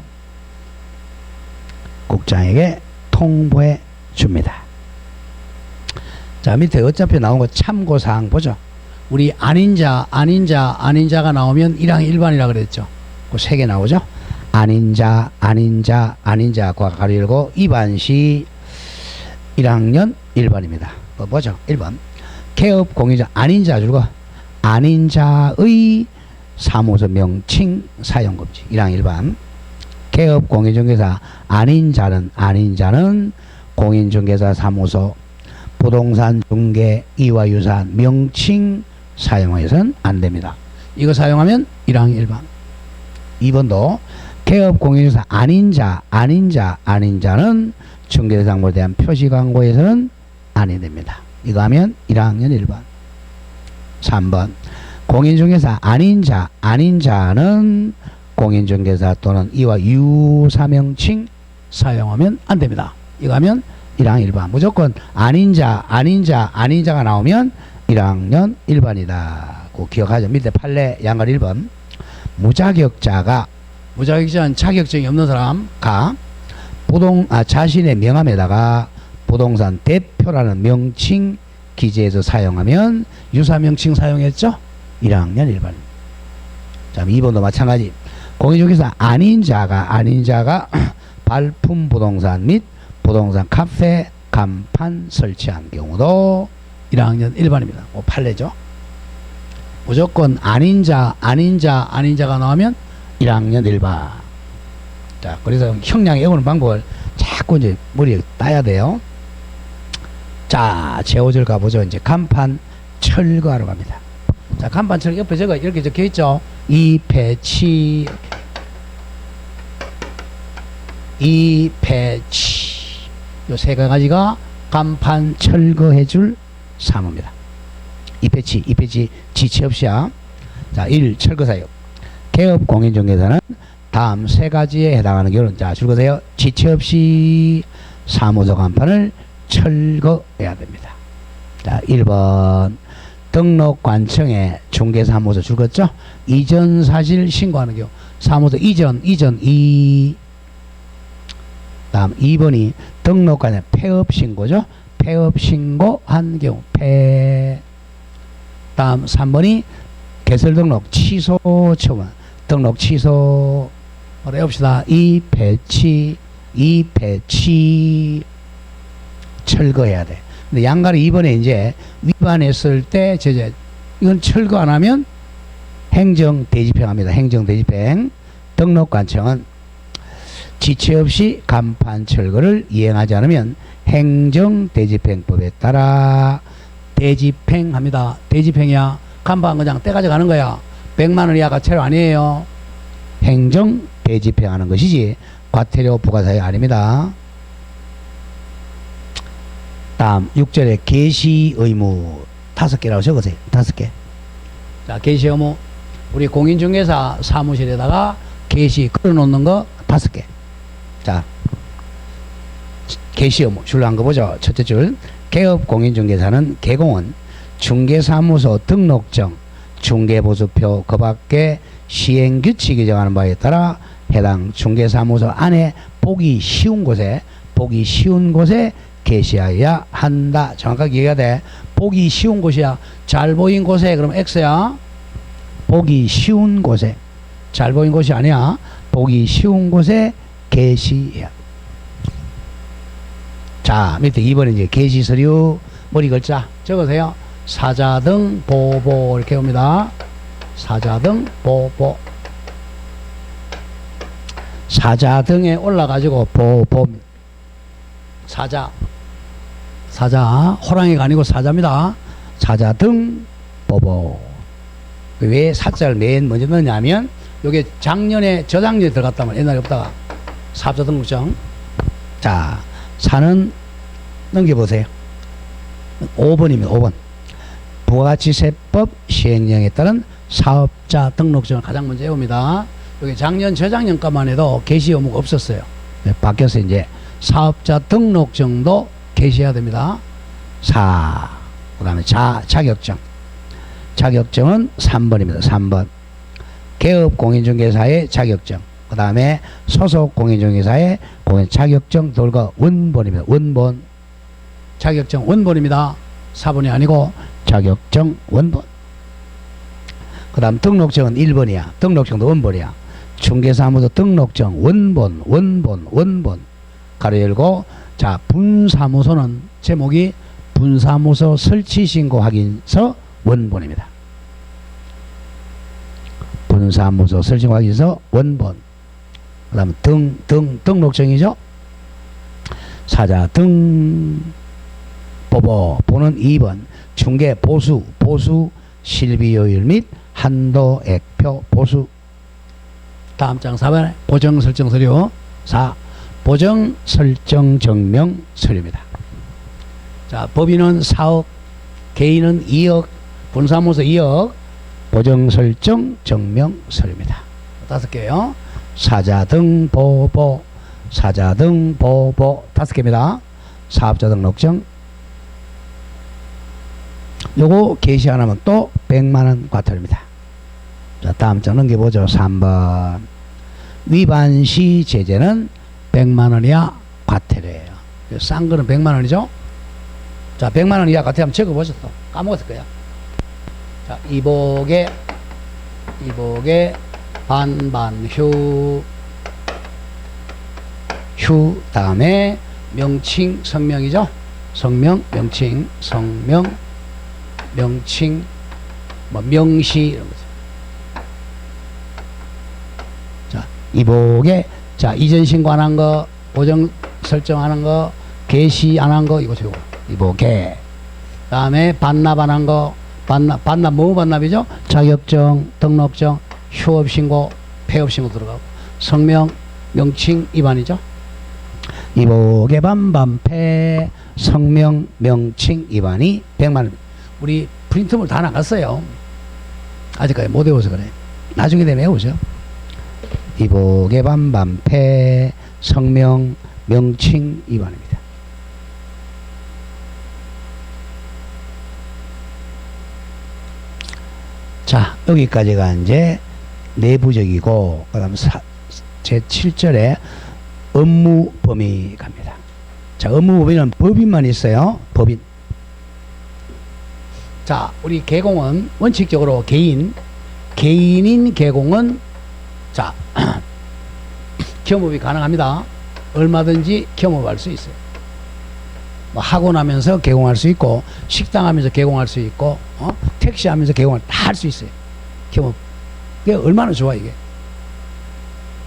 Speaker 1: 국장에게 통보해 줍니다. 자, 밑에 어차피 나온 거 참고사항 보죠. 우리 아닌자가 나오면 1항 1반이라 그랬죠. 그 3개 나오죠. 아닌자 과 가로 열고 2반시 1학년 1반입니다. 뭐죠? 1번. 개업 공유자 아닌자 줄거 아닌자의 사무소 명칭 사용 금지. 1항 1반. 개업 공인중개사 아닌자는 공인중개사 사무소 부동산 중개 이와 유사한 명칭 사용해서는 안 됩니다. 이거 사용하면 1항 1반. 2번도 개업 공인중개사 아닌자는 중개대상물에 대한 표시 광고에서는 안 됩니다. 이거 하면 1학년 1반. 3번 공인중개사 아닌자는 공인중개사 또는 이와 유사명칭 사용하면 안 됩니다. 이거 하면 1항 1반. 무조건 아닌자가 나오면 1학년 1반이다. 꼭 기억하죠. 밑에 판례 양갈 1번. 무자격자는 자격증이 없는 사람가 자신의 명함에다가 부동산 대표라는 명칭 기재해서 사용하면 유사명칭 사용했죠? 1학년 1반. 자, 2번도 마찬가지. 공인중개사 아닌자가 발품 부동산 및 부동산 카페 간판 설치한 경우도 1학년 1반입니다. 판례죠. 무조건 아닌자가 나오면 1학년 1반. 자, 그래서 형량에 외우는 방법을 자꾸 이제 머리에 따야 돼요. 자, 제5절 가보죠. 이제 간판 철거하러 갑니다. 자, 간판 철거 옆에 저거 이렇게 적혀 있죠. 이 배치 요 세 가지가 간판 철거해 줄 사무입니다. 이 배치 지체 없이야. 자, 1. 철거 사역. 개업 공인중개사는 다음 세 가지에 해당하는 경우는 자, 줄거세요. 지체 없이 사무소 간판을 철거해야 됩니다. 자, 1번 등록관청에 중개사무소 줄거죠. 이전 사실 신고하는 경우 사무소 이전 다음 2번이 등록관에 폐업 신고죠. 폐업 신고한 경우 다음 3번이 개설 등록 취소 처분 등록 취소 해봅시다. 이 배치 철거해야 돼. 근데 양가리 2번에 이제 위반했을 때 제재 이건 철거 안 하면 행정 대집행합니다. 행정 대집행. 등록관청은 지체 없이 간판 철거를 이행하지 않으면 행정 대집행법에 따라 대집행합니다. 대집행이야. 간판 그냥 떼 가져가는 거야. 100만 원 이하 과태료 아니에요. 행정 대집행하는 것이지 과태료 부과사유 아닙니다. 다음 6절에 개시 의무 5개라고 적으세요. 5개. 자, 개시 의무 우리 공인중개사 사무실에다가 개시 걸어놓는 거 5개. 자, 개시 의무 줄로 한 거 보죠. 첫째 줄. 개업 공인중개사는 개공은 중개사무소 등록증, 중개보수표 그 밖에 시행규칙이 정하는 바에 따라 해당 중개사무소 안에 보기 쉬운 곳에 게시하여야 한다. 정확하게 얘기해야 돼. 보기 쉬운 곳이야. 잘 보인 곳에 그럼 X야. 보기 쉬운 곳에. 잘 보인 곳이 아니야. 보기 쉬운 곳에 게시해야. 자, 밑에 2번에 이제 게시 서류 머리 글자 적으세요. 사자 등 보보 이렇게 옵니다. 사자 등 보보. 사자 등에 올라가지고 보보. 사자 호랑이가 아니고 사자입니다. 사자 등 보보. 왜 사자를 맨 먼저 넣냐면 요게 작년에 저작년에 들어갔다면 옛날에 없다가 사업자 등록증. 자, 4는 넘겨보세요. 5번입니다. 5번. 부가가치세법 시행령에 따른 사업자 등록증을 가장 먼저 해옵니다. 여기 작년, 저작년까만 해도 게시 의무가 없었어요. 네, 바뀌어서 이제 사업자 등록증도 게시해야 됩니다. 4. 그 다음에 자격증. 자격증은 3번입니다. 3번. 개업 공인중개사의 자격증. 그 다음에 소속 공인중개사의 자격증 돌과 원본입니다. 원본. 자격증 원본입니다. 4번이 아니고 자격증 원본. 그 다음 등록증은 1번이야. 등록증도 원본이야. 중개사무소 등록증 원본. 가로 열고. 자, 분사무소는 제목이 분사무소 설치신고 확인서 원본입니다. 분사무소 설치신고 확인서 원본. 그 다음 등록증이죠. 사자 보는 2번. 중개 보수 실비요일 및 한도액표 보수. 다음 장 4번에 보정설정 서류. 4. 보정설정 증명 서류입니다. 자, 법인은 4억, 개인은 2억, 분사무소 2억, 보정설정 증명 서류입니다. 5개요. 사자 등 보보 5개입니다. 사업자 등록증. 요거 게시 안 하면 또 100만원 과태료입니다. 자, 다음 장 넘겨보죠. 3번. 위반 시 제재는 100만원이야 과태료예요. 싼 거는 100만원이죠. 자, 100만원 이하 과태료 한번 적어보죠. 또 까먹었을 거야. 자, 이복에 반반 휴 다음에 명칭 성명이죠. 성명 명칭 뭐 명시 이런 거죠. 자, 이복에 자, 이전 신고 안 한 거, 보정 설정하는 거, 개시 안 한 거 이거 세고 이복에. 다음에 반납 안 한 거, 반납 뭐 반납이죠? 자격증, 등록증, 휴업 신고, 폐업 신고 들어가고. 성명 명칭 위반이죠. 이복에 반반패 성명 명칭 위반이 100만원. 우리 프린트물 다 나갔어요. 아직까지 못 외워서 그래. 나중에 되면 외우죠. 이복에 반반패 성명 명칭 위반입니다. 자, 여기까지가 이제 내부적이고, 그 다음 제7절에 업무 범위 갑니다. 자, 업무 범위는 법인만 있어요. 법인. 자, 우리 개공은 원칙적으로 개인인 개공은 자, 겸업이 가능합니다. 얼마든지 겸업할 수 있어요. 뭐 학원 하면서 개공할 수 있고, 식당 하면서 개공할 수 있고, 택시 하면서 개공을 다 할 수 있어요. 겸업. 그게 얼마나 좋아, 이게.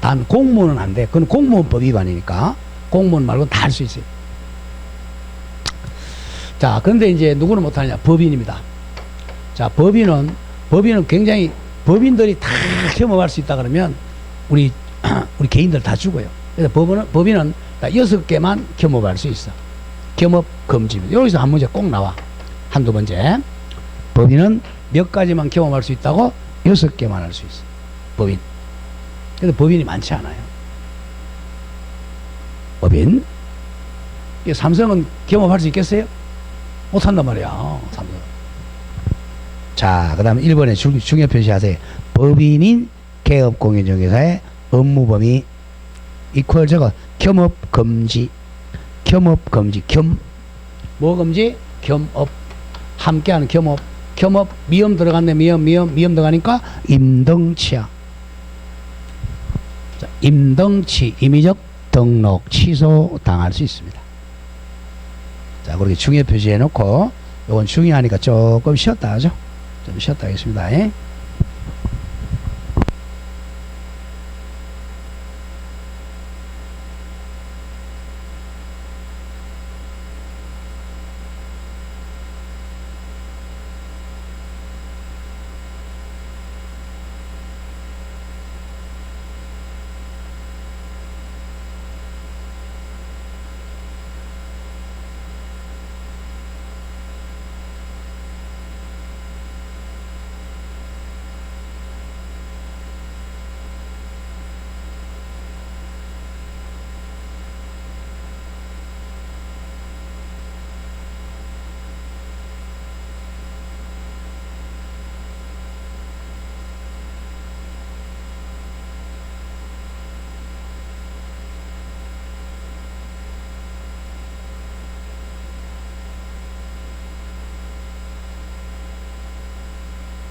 Speaker 1: 단 공무원은 안 돼. 그건 공무원법 위반이니까 공무원 말고 다 할 수 있어요. 자, 그런데 이제 누구는 못하느냐? 법인입니다. 자, 법인은 굉장히 법인들이 다 겸업할 수 있다 그러면 우리 개인들 다 죽어요. 그래서 법인은 6개만 겸업할 수 있어. 겸업 금지입니다. 여기서 한 문제 꼭 나와. 한두 번째. 법인은 몇 가지만 겸업할 수 있다고? 6개만 할 수 있어. 법인. 그래서 법인이 많지 않아요. 법인. 삼성은 겸업할 수 있겠어요? 못한단 말이야. 삼성. 자, 그 다음에 1번에 중요 표시하세요. 법인인 개업공인중개사의 업무 범위 이퀄 저거 겸업 금지. 뭐 금지? 겸업. 함께하는 겸업. 미엄 들어갔네. 미엄 들어가니까 임등치야. 자, 임등치 임의적 등록 취소 당할 수 있습니다. 자, 그렇게 중요 표시해 놓고, 요건 중요하니까 조금 쉬었다 하죠. 좀 쉬었다 하겠습니다.